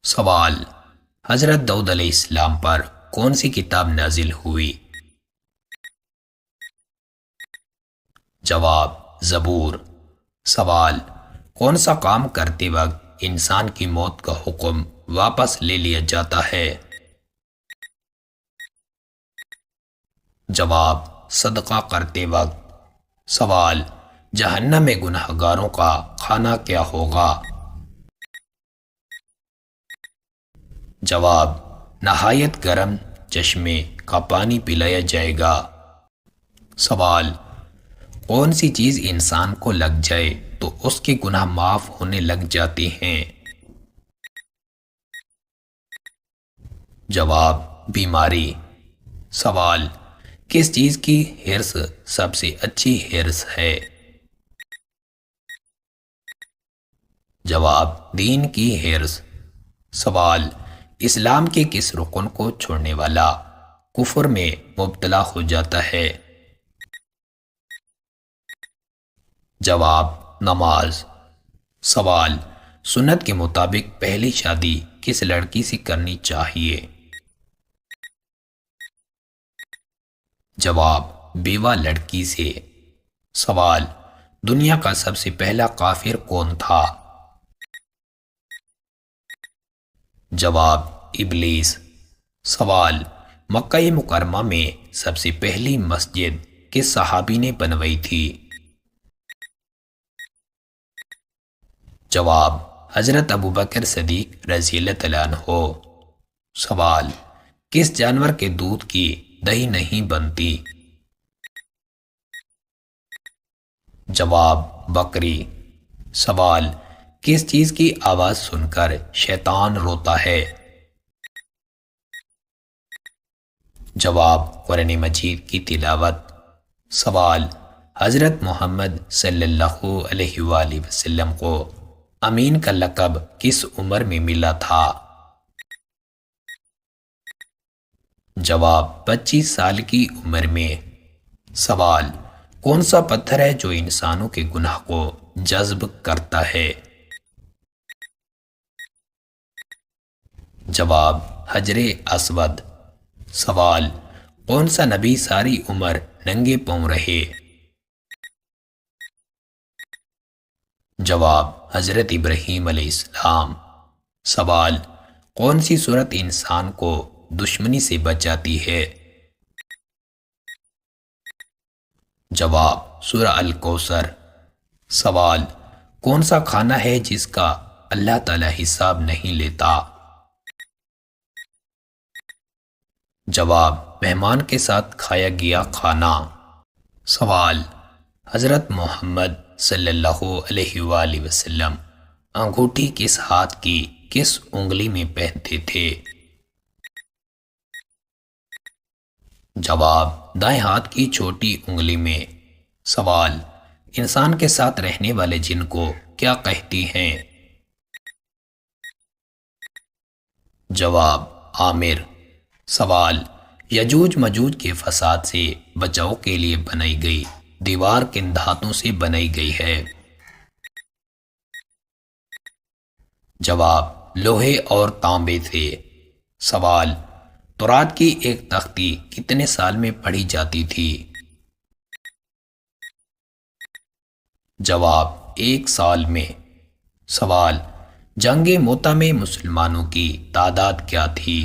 سوال: حضرت داؤد علیہ السلام پر کون سی کتاب نازل ہوئی؟ جواب: زبور۔ سوال: کون سا کام کرتے وقت انسان کی موت کا حکم واپس لے لیا جاتا ہے؟ جواب: صدقہ کرتے وقت۔ سوال: جہنم میں گناہ گاروں کا کھانا کیا ہوگا؟ جواب: نہایت گرم چشمے کا پانی پلایا جائے گا۔ سوال: کون سی چیز انسان کو لگ جائے تو اس کے گناہ معاف ہونے لگ جاتے ہیں؟ جواب: بیماری۔ سوال: کس چیز کی ہرس سب سے اچھی ہرس ہے؟ جواب: دین کی ہرس۔ سوال: اسلام کے کس رکن کو چھوڑنے والا کفر میں مبتلا ہو جاتا ہے؟ جواب: نماز۔ سوال: سنت کے مطابق پہلی شادی کس لڑکی سے کرنی چاہیے؟ جواب: بیوہ لڑکی سے۔ سوال: دنیا کا سب سے پہلا کافر کون تھا؟ جواب: ابلیس۔ سوال: مکہ مکرمہ میں سب سے پہلی مسجد کس صحابی نے بنوائی تھی؟ جواب: حضرت ابوبکر صدیق رضی اللہ تعالیٰ عنہ۔ سوال: کس جانور کے دودھ کی دہی نہیں بنتی؟ جواب: بکری۔ سوال: کس چیز کی آواز سن کر شیطان روتا ہے؟ جواب: قرآن مجید کی تلاوت۔ سوال: حضرت محمد صلی اللہ علیہ وآلہ وسلم کو امین کا لقب کس عمر میں ملا تھا؟ جواب: 25 سال کی عمر میں۔ سوال: کون سا پتھر ہے جو انسانوں کے گناہ کو جذب کرتا ہے؟ جواب: حجر اسود۔ سوال: کون سا نبی ساری عمر ننگے پاؤں رہے؟ جواب: حضرت ابراہیم علیہ السلام۔ سوال: کون سی صورت انسان کو دشمنی سے بچاتی ہے؟ جواب: سورہ الکوثر۔ سوال: کون سا کھانا ہے جس کا اللہ تعالیٰ حساب نہیں لیتا؟ جواب: مہمان کے ساتھ کھایا گیا کھانا۔ سوال: حضرت محمد صلی اللہ علیہ وآلہ وسلم انگوٹھی کس ہاتھ کی کس انگلی میں پہنتے تھے؟ جواب: دائیں ہاتھ کی چھوٹی انگلی میں۔ سوال: انسان کے ساتھ رہنے والے جن کو کیا کہتی ہیں؟ جواب: عامر۔ سوال: یجوج مجوج کے فساد سے بچاؤ کے لیے بنائی گئی دیوار کن دھاتوں سے بنائی گئی ہے؟ جواب: لوہے اور تانبے سے۔ سوال: تورات کی ایک تختی کتنے سال میں پڑھی جاتی تھی؟ جواب: 1 سال میں۔ سوال: جنگ موتا میں مسلمانوں کی تعداد کیا تھی؟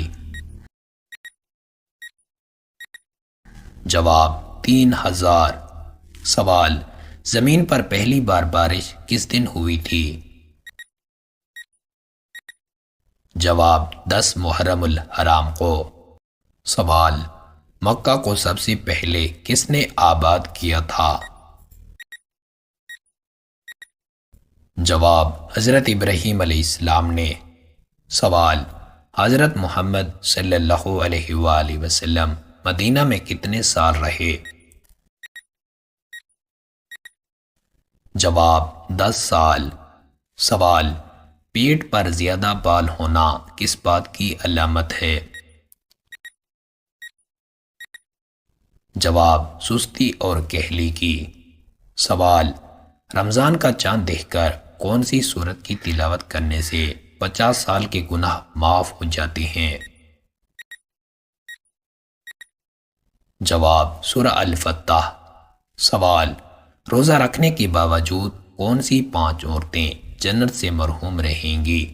جواب: 3000۔ سوال: زمین پر پہلی بار بارش کس دن ہوئی تھی؟ جواب: 10 محرم الحرام کو۔ سوال: مکہ کو سب سے پہلے کس نے آباد کیا تھا؟ جواب: حضرت ابراہیم علیہ السلام نے۔ سوال: حضرت محمد صلی اللہ علیہ وآلہ وسلم مدینہ میں کتنے سال رہے؟ جواب: 10 سال۔ سوال: پیٹ پر زیادہ بال ہونا کس بات کی علامت ہے؟ جواب: سستی اور کہلی کی۔ سوال: رمضان کا چاند دیکھ کر کون سی سورت کی تلاوت کرنے سے 50 سال کے گناہ معاف ہو جاتے ہیں؟ جواب سورہ الفتح۔ سوال، روزہ رکھنے کے باوجود کون سی 5 عورتیں جنت سے محروم رہیں گی؟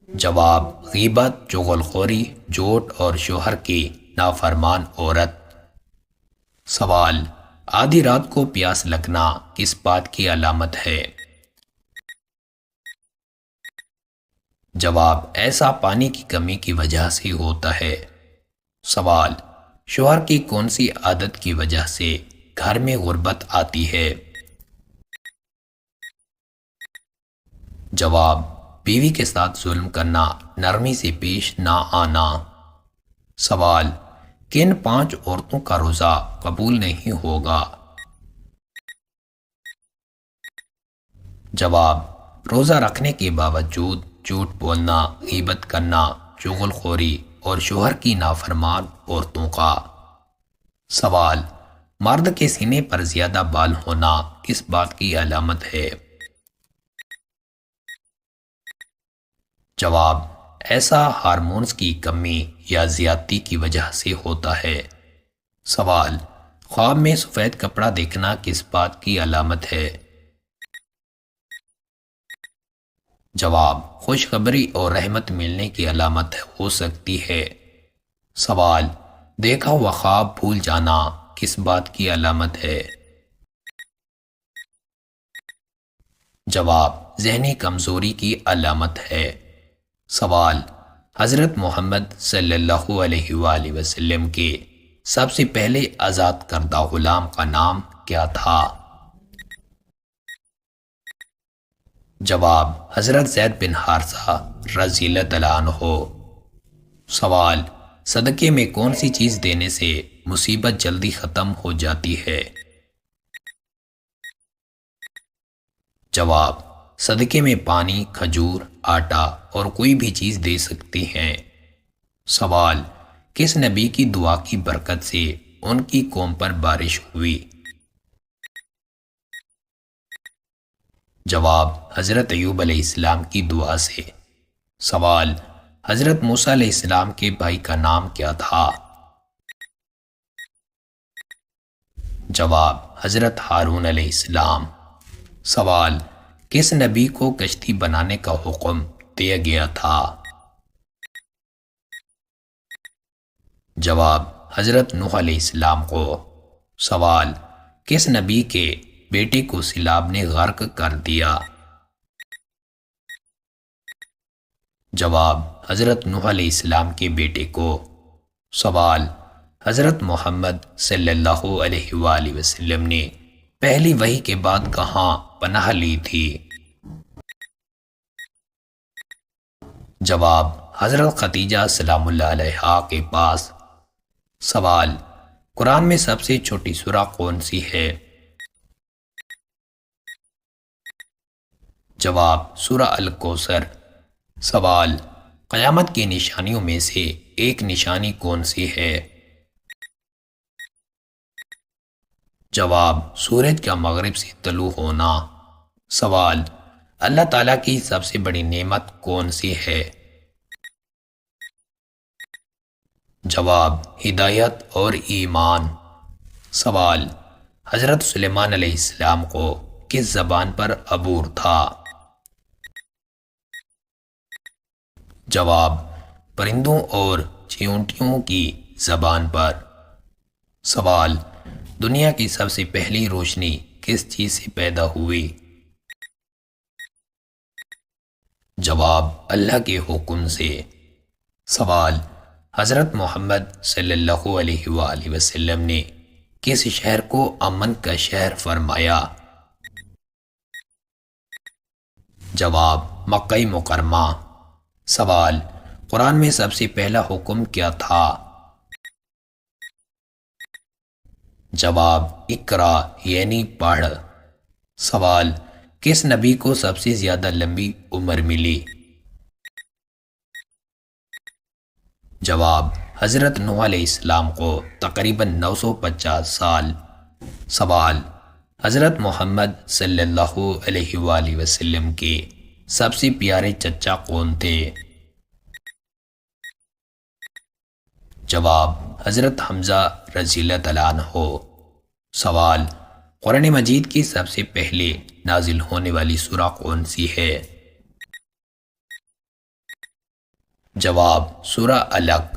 جواب غیبت، چغل خوری، جھوٹ اور شوہر کی نافرمان عورت۔ سوال، آدھی رات کو پیاس لگنا کس بات کی علامت ہے؟ جواب ایسا پانی کی کمی کی وجہ سے ہوتا ہے۔ سوال، شوہر کی کون سی عادت کی وجہ سے گھر میں غربت آتی ہے؟ جواب بیوی کے ساتھ ظلم کرنا، نرمی سے پیش نہ آنا۔ سوال، کن 5 عورتوں کا روزہ قبول نہیں ہوگا؟ جواب روزہ رکھنے کے باوجود جھوٹ بولنا، غیبت کرنا، چغل خوری اور شوہر کی نافرمان عورتوں کا۔ سوال، مرد کے سینے پر زیادہ بال ہونا کس بات کی علامت ہے؟ جواب ایسا ہارمونز کی کمی یا زیادتی کی وجہ سے ہوتا ہے۔ سوال، خواب میں سفید کپڑا دیکھنا کس بات کی علامت ہے؟ جواب خوشخبری اور رحمت ملنے کی علامت ہو سکتی ہے۔ سوال، دیکھا ہوا خواب بھول جانا کس بات کی علامت ہے؟ جواب ذہنی کمزوری کی علامت ہے۔ سوال، حضرت محمد صلی اللہ علیہ وآلہ وسلم کے سب سے پہلے آزاد کردہ غلام کا نام کیا تھا؟ جواب حضرت زید بن حارثہ رضی اللہ تعالیٰ عنہ۔ سوال، صدقے میں کون سی چیز دینے سے مصیبت جلدی ختم ہو جاتی ہے؟ جواب صدقے میں پانی، کھجور، آٹا اور کوئی بھی چیز دے سکتی ہیں۔ سوال، کس نبی کی دعا کی برکت سے ان کی قوم پر بارش ہوئی؟ جواب حضرت ایوب علیہ السلام کی دعا سے۔ سوال، حضرت موسیٰ علیہ السلام کے بھائی کا نام کیا تھا؟ جواب حضرت ہارون علیہ السلام۔ سوال، کس نبی کو کشتی بنانے کا حکم دیا گیا تھا؟ جواب حضرت نوح علیہ السلام کو۔ سوال، کس نبی کے بیٹے کو سیلاب نے غرق کر دیا؟ جواب حضرت نوح علیہ السلام کے بیٹے کو۔ سوال، حضرت محمد صلی اللہ علیہ وآلہ وسلم نے پہلی وحی کے بعد کہاں پناہ لی تھی؟ جواب حضرت خدیجہ سلام اللہ علیہا کے پاس۔ سوال، قرآن میں سب سے چھوٹی سورہ کون سی ہے؟ جواب سورہ الکوثر۔ سوال، قیامت کی نشانیوں میں سے ایک نشانی کون سی ہے؟ جواب سورج کا مغرب سے طلوع ہونا۔ سوال، اللہ تعالیٰ کی سب سے بڑی نعمت کون سی ہے؟ جواب ہدایت اور ایمان۔ سوال، حضرت سلیمان علیہ السلام کو کس زبان پر عبور تھا؟ جواب پرندوں اور چیونٹیوں کی زبان پر۔ سوال، دنیا کی سب سے پہلی روشنی کس چیز سے پیدا ہوئی؟ جواب اللہ کے حکم سے۔ سوال، حضرت محمد صلی اللہ علیہ وآلہ وسلم نے کس شہر کو امن کا شہر فرمایا؟ جواب مکہ مکرمہ۔ سوال، قرآن میں سب سے پہلا حکم کیا تھا؟ جواب اقرا یعنی پڑھ۔ سوال، کس نبی کو سب سے زیادہ لمبی عمر ملی؟ جواب حضرت نوح علیہ السلام کو تقریباً 950 سال۔ سوال، حضرت محمد صلی اللہ علیہ وآلہ وسلم کے سب سے پیارے چچا کون تھے؟ جواب: حضرت حمزہ رضی اللہ تعالیٰ عنہ۔ سوال: قرآن مجید کی سب سے پہلے نازل ہونے والی سورہ کون سی ہے؟ جواب: سورہ علق۔